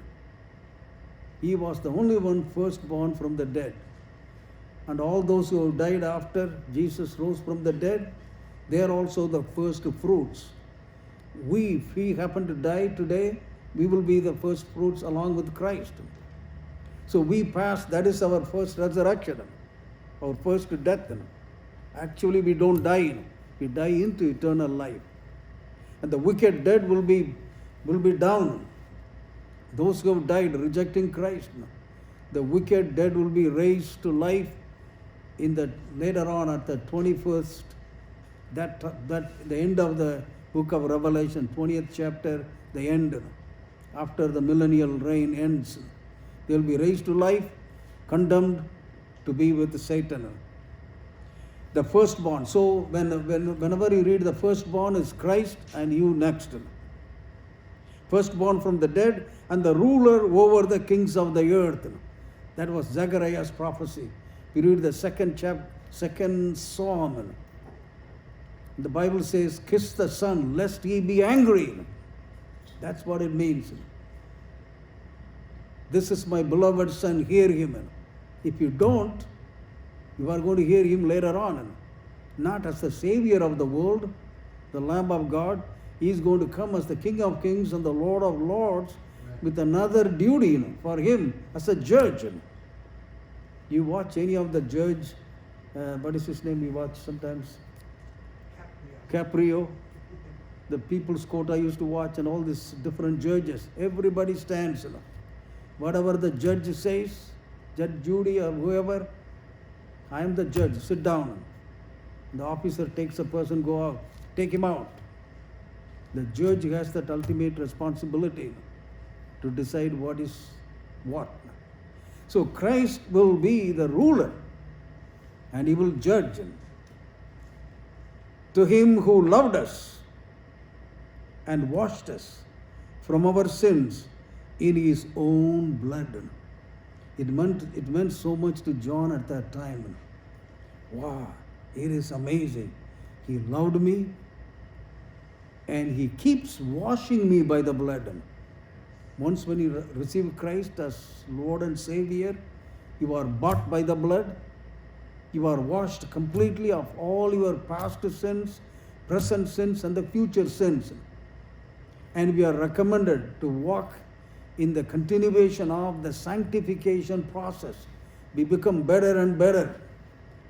S2: He was the only one firstborn from the dead. And all those who have died after Jesus rose from the dead, they are also the first fruits. If we happen to die today, we will be the first fruits along with Christ. So we pass, that is our first resurrection, our first death. Actually, we don't die. We die into eternal life. And the wicked dead will be down. Those who have died rejecting Christ, the wicked dead will be raised to life later on at the 21st, that the end of the book of Revelation, 20th chapter, the end, after the millennial reign ends. They will be raised to life, condemned to be with Satan. The firstborn. So whenever you read the firstborn is Christ and you next. Firstborn from the dead and the ruler over the kings of the earth. That was Zechariah's prophecy. You read the second psalm. The Bible says, kiss the Son, lest he be angry. That's what it means. This is my beloved Son, hear him. If you don't, you are going to hear him later on. Not as the Savior of the world, the Lamb of God. He is going to come as the King of Kings and the Lord of Lords with another duty for him as a judge. You watch any of the judge, what is his name we watch sometimes? Caprio. The People's Court I used to watch, and all these different judges. Everybody stands. Whatever the judge says, Judge Judy or whoever, I am the judge, sit down. The officer takes a person, go out, take him out. The judge has that ultimate responsibility to decide what is what. So Christ will be the ruler and he will judge. To him who loved us and washed us from our sins in his own blood. It meant so much to John at that time. Wow, it is amazing. He loved me and he keeps washing me by the blood. Once when you receive Christ as Lord and Savior, you are bought by the blood. You are washed completely of all your past sins, present sins, and the future sins. And we are recommended to walk in the continuation of the sanctification process. We become better and better.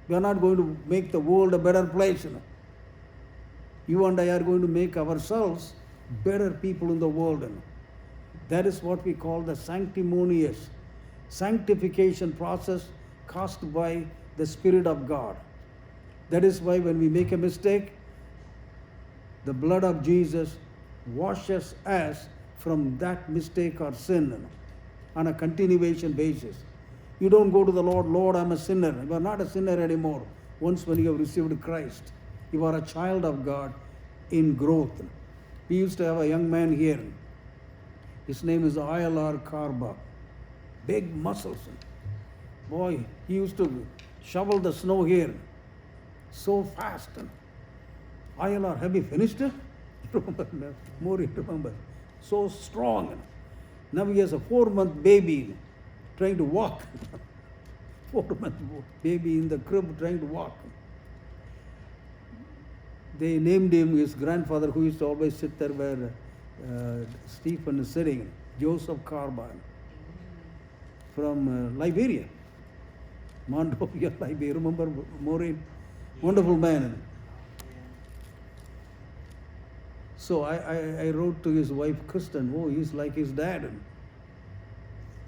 S2: We are not going to make the world a better place. You and I are going to make ourselves better people in the world. That is what we call the sanctimonious sanctification process caused by the Spirit of God. That is why when we make a mistake, the blood of Jesus washes us from that mistake or sin on a continuation basis. You don't go to the Lord, Lord, I'm a sinner. You are not a sinner anymore once when you have received Christ. You are a child of God in growth. We used to have a young man here. His name is ILR Karba. Big muscles. Boy, he used to shovel the snow here so fast. ILR, have you finished it? Remember, more remember. So strong. Now he has a 4-month baby trying to walk. 4-month baby in the crib trying to walk. They named him, his grandfather, who used to always sit there where Stephen is sitting, Joseph Carban, from Liberia, Monrovia, Liberia. Remember Maureen? Wonderful man. So I wrote to his wife, Kristen, oh, he's like his dad.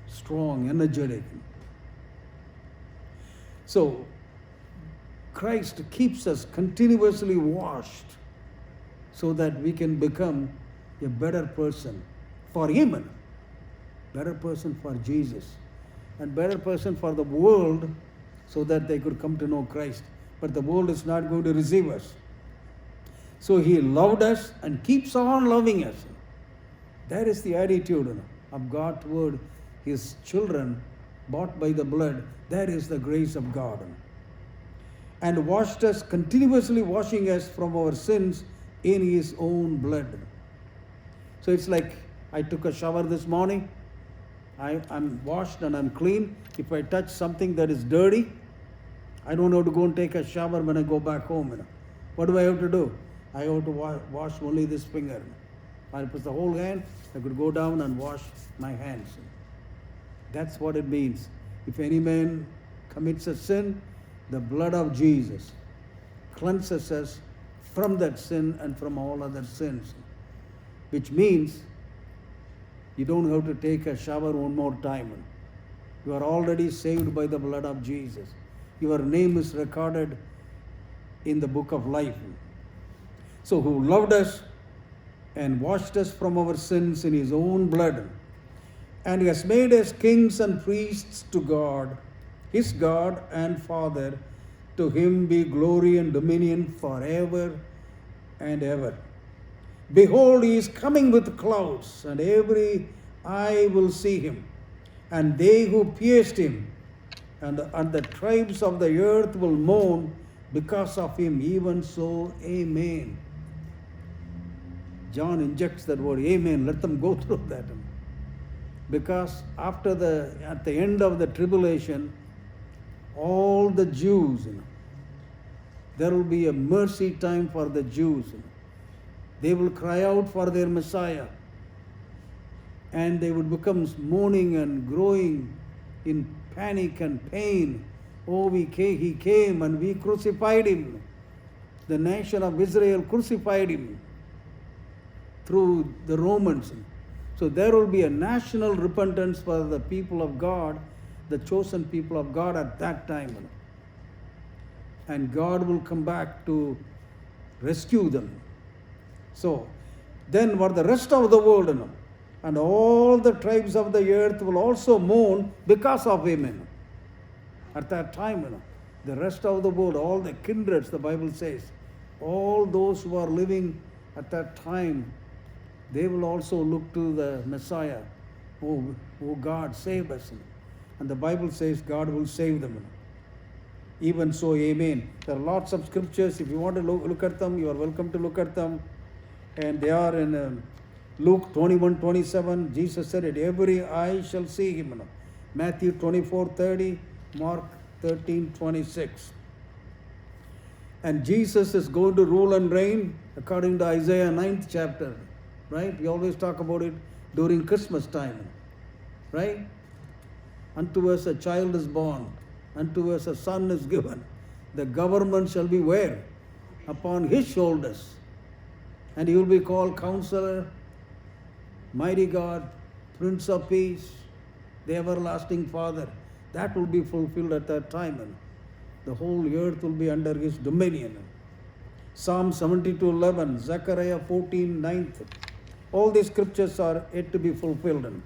S2: Strong, energetic. So Christ keeps us continuously washed so that we can become a better person for him, better person for Jesus, and better person for the world so that they could come to know Christ. But the world is not going to receive us. So he loved us and keeps on loving us. That is the attitude of God toward his children bought by the blood. That is the grace of God. And washed us, continuously washing us from our sins in his own blood. So it's like I took a shower this morning. I'm washed and I'm clean. If I touch something that is dirty, I don't have to go and take a shower when I go back home. What do I have to do? I have to wash only this finger. I put the whole hand, I could go down and wash my hands. That's what it means. If any man commits a sin, the blood of Jesus cleanses us from that sin and from all other sins. Which means you don't have to take a shower one more time. You are already saved by the blood of Jesus. Your name is recorded in the book of life. So who loved us and washed us from our sins in his own blood, and has made us kings and priests to God, his God and Father. To him be glory and dominion forever and ever. Behold, he is coming with clouds, and every eye will see him, and they who pierced him, and the tribes of the earth will mourn because of him. Even so, amen. John injects that word, amen. Let them go through that. Because at the end of the tribulation, all the Jews, there will be a mercy time for the Jews. They will cry out for their Messiah. And they would become mourning and growing in panic and pain. Oh, he came and we crucified him. The nation of Israel crucified him through the Romans. So there will be a national repentance for the people of God, the chosen people of God at that time. And God will come back to rescue them. So then for the rest of the world, and all the tribes of the earth will also mourn because of him. At that time, the rest of the world, all the kindreds, the Bible says, all those who are living at that time, they will also look to the Messiah, who God saved us. And the Bible says God will save them. Even so, amen. There are lots of scriptures. If you want to look at them, you are welcome to look at them. And they are in Luke 21:27. Jesus said it, every eye shall see him. Matthew 24:30, Mark 13:26. And Jesus is going to rule and reign according to Isaiah 9th chapter. Right? We always talk about it during Christmas time. Right? Unto us a child is born, unto us a son is given. The government shall be where? Upon his shoulders. And he will be called Counselor, Mighty God, Prince of Peace, the Everlasting Father. That will be fulfilled at that time. The whole earth will be under his dominion. Psalm 72:11, Zechariah 14:9. All these scriptures are yet to be fulfilled.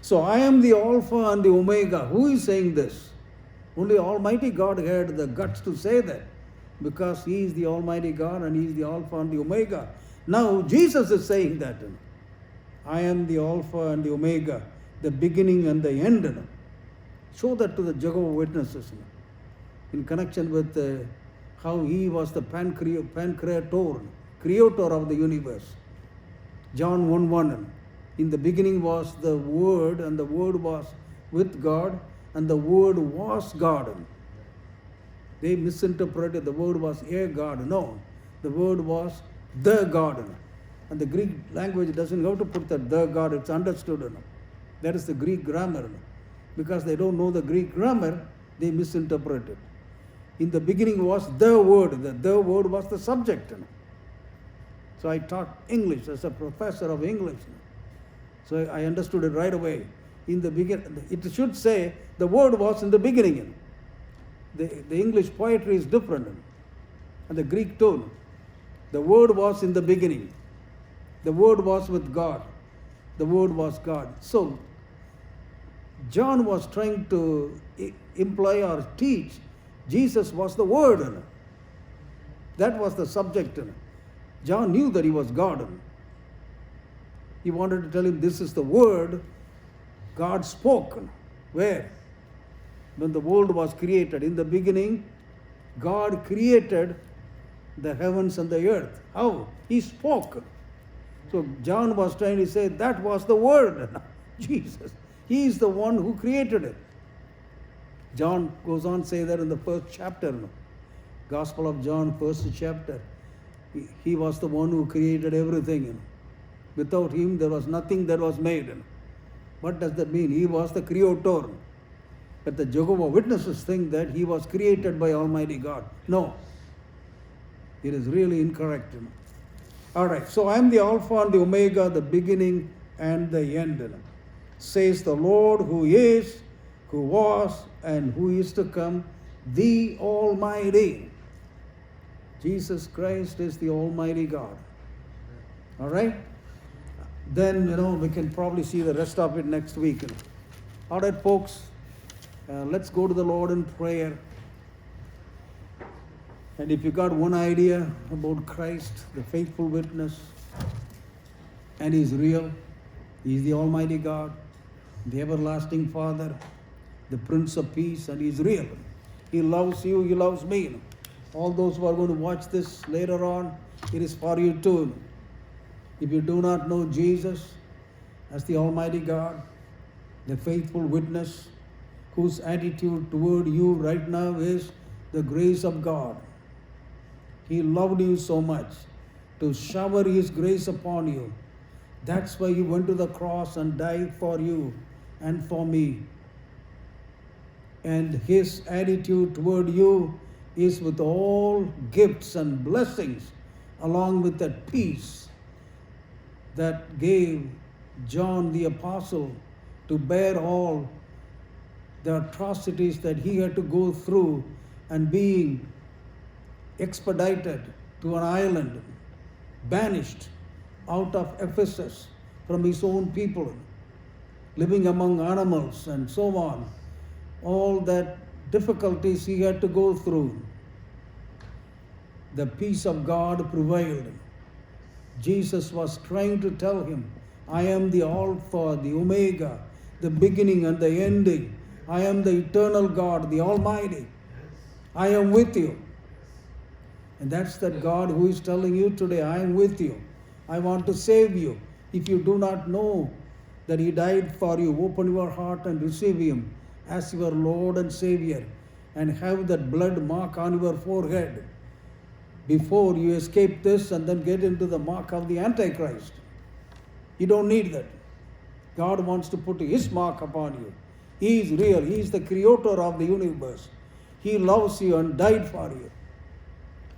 S2: So I am the Alpha and the Omega. Who is saying this? Only Almighty God had the guts to say that, because he is the Almighty God and he is the Alpha and the Omega. Now Jesus is saying that. I am the Alpha and the Omega, the beginning and the end. Show that to the Jehovah's Witnesses in connection with how he was the pancreator, creator of the universe. John 1:1. In the beginning was the Word, and the Word was with God, and the Word was God. They misinterpreted the Word was a God. No, the Word was the God. And the Greek language doesn't have to put that the God, it's understood. That is the Greek grammar. Because they don't know the Greek grammar, they misinterpret it. In the beginning was the Word. The Word was the subject. So I taught English as a professor of English. So I understood it right away. In the beginning, it should say the Word was in the beginning. The English poetry is different. And the Greek too. The Word was in the beginning. The Word was with God. The Word was God. So John was trying to imply or teach Jesus was the Word. That was the subject. John knew that he was God. He wanted to tell him this is the Word God spoke. Where? When the world was created. In the beginning, God created the heavens and the earth. How? He spoke. So John was trying to say that was the Word. Jesus. He is the one who created it. John goes on to say that in the first chapter. Gospel of John, first chapter. He was the one who created everything. Without him, there was nothing that was made. What does that mean? He was the creator. But the Jehovah's Witnesses think that he was created by Almighty God. No. It is really incorrect. All right. So I am the Alpha and the Omega, the beginning and the end. Says the Lord who is, who was, and who is to come, the Almighty. Jesus Christ is the Almighty God. All right? Then, we can probably see the rest of it next week. All right, folks, let's go to the Lord in prayer. And if you got one idea about Christ, the faithful witness, and He's real, He's the Almighty God, the everlasting Father, the Prince of Peace, and He's real. He loves you, He loves me. All those who are going to watch this later on, it is for you too. If you do not know Jesus as the Almighty God, the faithful witness, whose attitude toward you right now is the grace of God. He loved you so much to shower His grace upon you. That's why He went to the cross and died for you and for me. And His attitude toward you is with all gifts and blessings, along with that peace that gave John the Apostle to bear all the atrocities that he had to go through and being expedited to an island, banished, out of Ephesus from his own people, living among animals and so on. All that difficulties he had to go through. The peace of God prevailed. Jesus was trying to tell him, I am the Alpha, the Omega, the beginning and the ending. I am the eternal God, the Almighty. I am with you. And that's that God who is telling you today, I am with you. I want to save you. If you do not know that he died for you, open your heart and receive him as your Lord and Savior, and have that blood mark on your forehead before you escape this and then get into the mark of the Antichrist. You don't need that. God wants to put his mark upon you. He is real. He is the creator of the universe. He loves you and died for you.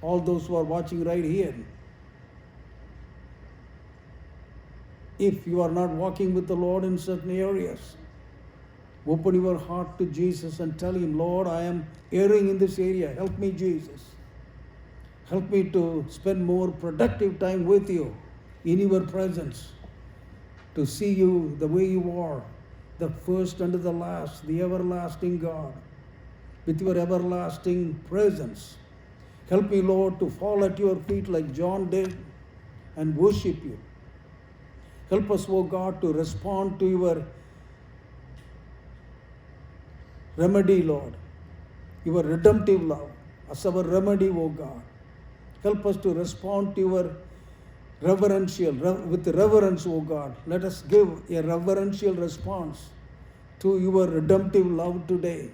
S2: All those who are watching right here, if you are not walking with the Lord in certain areas, open your heart to Jesus and tell him, Lord, I am erring in this area. Help me, Jesus. Help me to spend more productive time with you in your presence, to see you the way you are, the first and the last, the everlasting God, with your everlasting presence. Help me, Lord, to fall at your feet like John did and worship you. Help us, O God, to respond to your remedy, Lord, your redemptive love as our remedy, O God. Help us to respond to your with reverence, O God. Let us give a reverential response to your redemptive love today,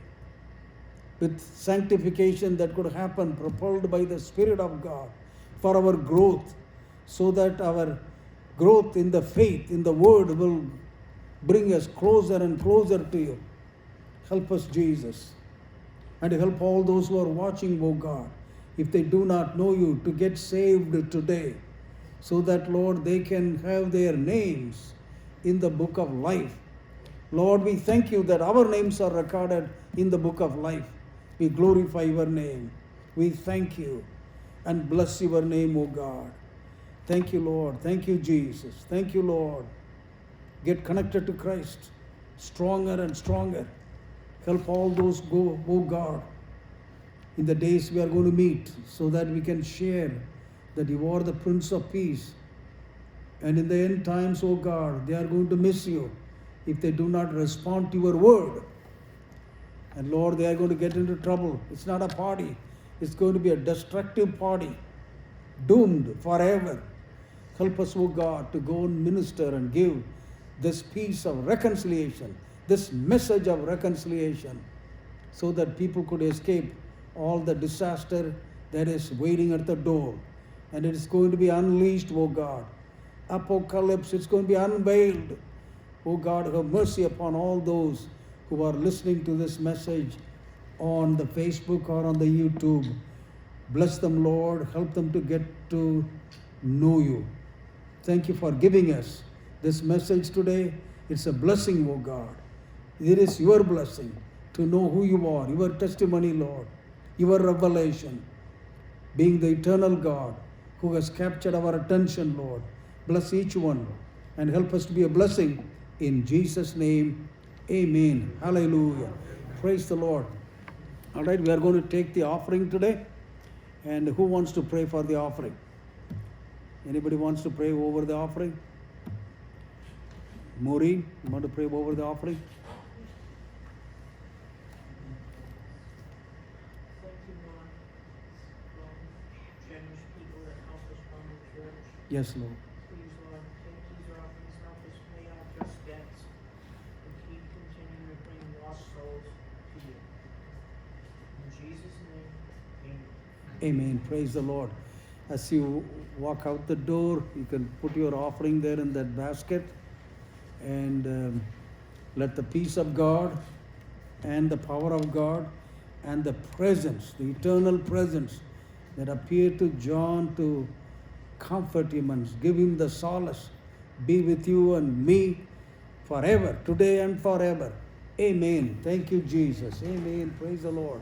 S2: with sanctification that could happen, propelled by the Spirit of God for our growth, so that our growth in the faith, in the Word, will bring us closer and closer to you. Help us, Jesus. And help all those who are watching, O God, if they do not know you, to get saved today, so that, Lord, they can have their names in the book of life. Lord, we thank you that our names are recorded in the book of life. We glorify your name. We thank you and bless your name, O God. Thank you, Lord. Thank you, Jesus. Thank you, Lord. Get connected to Christ stronger and stronger. Help all those go, O God, in the days we are going to meet, so that we can share that you are the Prince of Peace. And in the end times, O God, they are going to miss you if they do not respond to your word. And Lord, they are going to get into trouble. It's not a party. It's going to be a destructive party, doomed forever. Help us, O God, to go and minister and give this peace of reconciliation, this message of reconciliation, so that people could escape all the disaster that is waiting at the door. And it is going to be unleashed, O God. Apocalypse, it's going to be unveiled. O God, have mercy upon all those who are listening to this message on the Facebook or on the YouTube. Bless them, Lord. Help them to get to know you. Thank you for giving us this message today. It's a blessing, O God. It is your blessing to know who you are, your testimony, Lord, your revelation, being the eternal God who has captured our attention, Lord. Bless each one and help us to be a blessing. In Jesus' name, amen. Hallelujah. Praise the Lord. All right, we are going to take the offering today. And who wants to pray for the offering? Anybody wants to pray over the offering? Maureen, you want to pray over the offering?
S4: Thank you, Lord, for generous people that help us fund the church.
S2: Yes, Lord.
S4: Please, Lord, take these offerings, help us pay our just debts, and keep continuing to bring lost souls to you. In Jesus' name, amen.
S2: Amen. Praise the Lord. As you walk out the door, you can put your offering there in that basket, and let the peace of God and the power of God and the presence, the eternal presence that appeared to John to comfort him and give him the solace, be with you and me forever, today and forever. Amen. Thank you, Jesus. Amen. Praise the Lord.